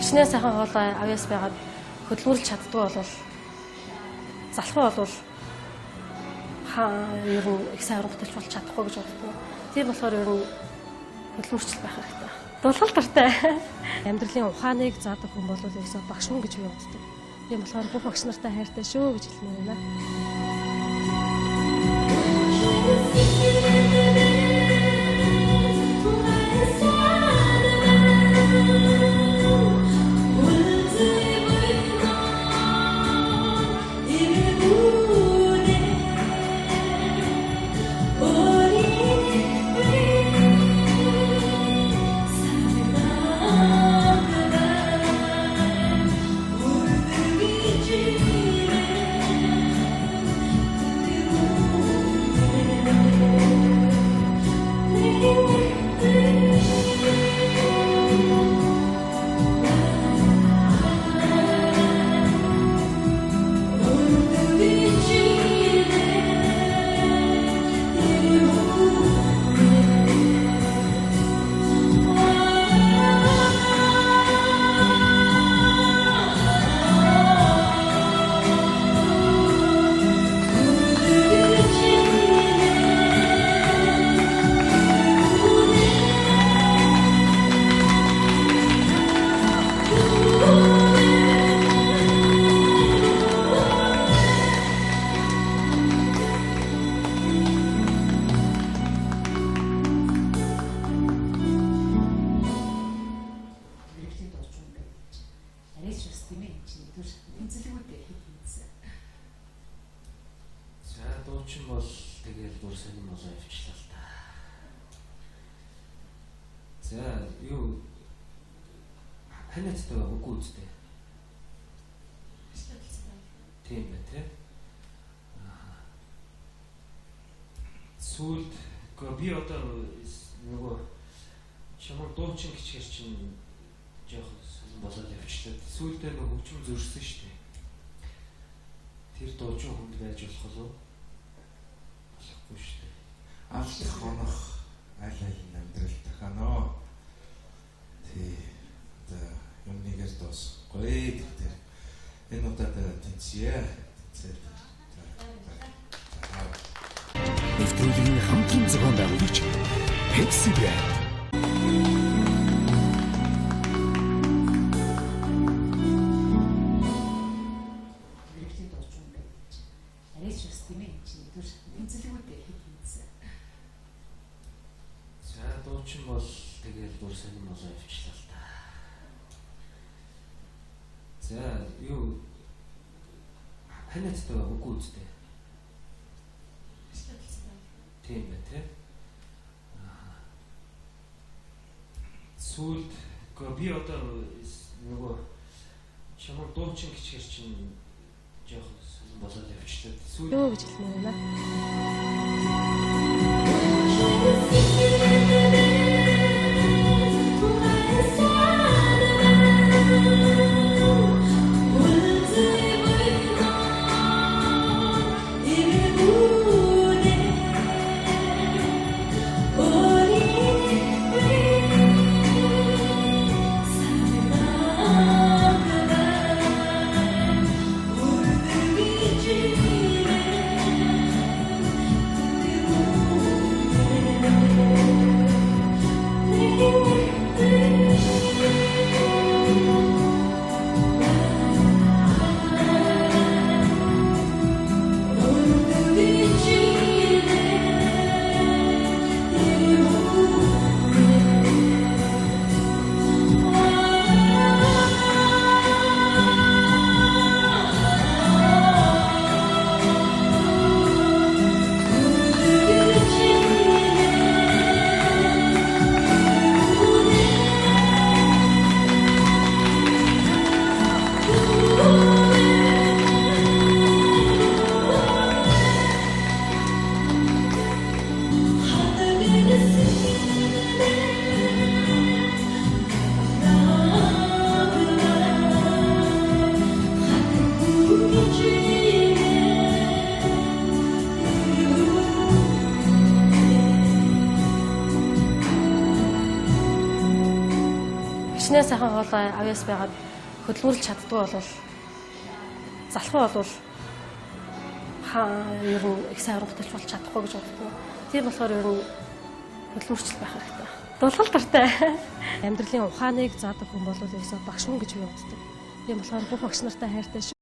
Хичнээн сайхан хоолой авьяас байгаад хөдөлмөрлөж чаддгүй бол залхуу болвол ер нь их сайн урагталж болж чадахгүй гэж боддог. Тийм болохоор ер нь хөдөлмөрчл байх хэрэгтэй. Дулгал дуртай. Амьдралын ухааныг заадаг хүн бол ерөөсөө багш хүн гэж би боддог. Тийм болохоор бүх багш нартай хайртай шүү гэж хэлмээр байна. Дуучин бол тэгэл бүр сонирм болоо явчлаа л та. За юу ханацтай үгүй үстэй. Тийм бай тээ. Сүүлд би одоо нөгөө чамд дуучин гिचгэр чинь жоох сонирм болоо явчлаа. Сүүлдээ нөгөө хөгжим зөрсөн шүү дээ. Тэр дуучин хүнд байж болох уу? Алх хонох аль аль амьдрал таханаа. Тий. Юмнийгээс дуусахгүй гэдэг. Энэ удаа тэнцээ. Нэвтрүүлгийн хамтран зохион байгуулагч Pepsi Brand. Дуучин бол тэгэл бүр сонирм болоо явчлаа л та. За юу ханацтай үгүй үстэй. Тийм бай тээ. Сүүлд би одоо нөгөө чамд дуучин гिचгэр чинь жоох сонирм болоо явчлаа. Сүүлд Юу гэж хэлмээр байна. Хичнээн сайхан хоолой авьяас байгаад хөдөлмөрлөж чаддгүй бол залхуу болвол ер нь их сайн ургаталж болж чадахгүй гэж боддог. Тийм болохоор ер нь хөдөлмөрчл байх хэрэгтэй. Дулгал тартай. Амьдралын ухааныг заадаг хүн бол ерөөсөө багш мөн гэж би боддог. Тийм болохоор бүх багш нартай хайртай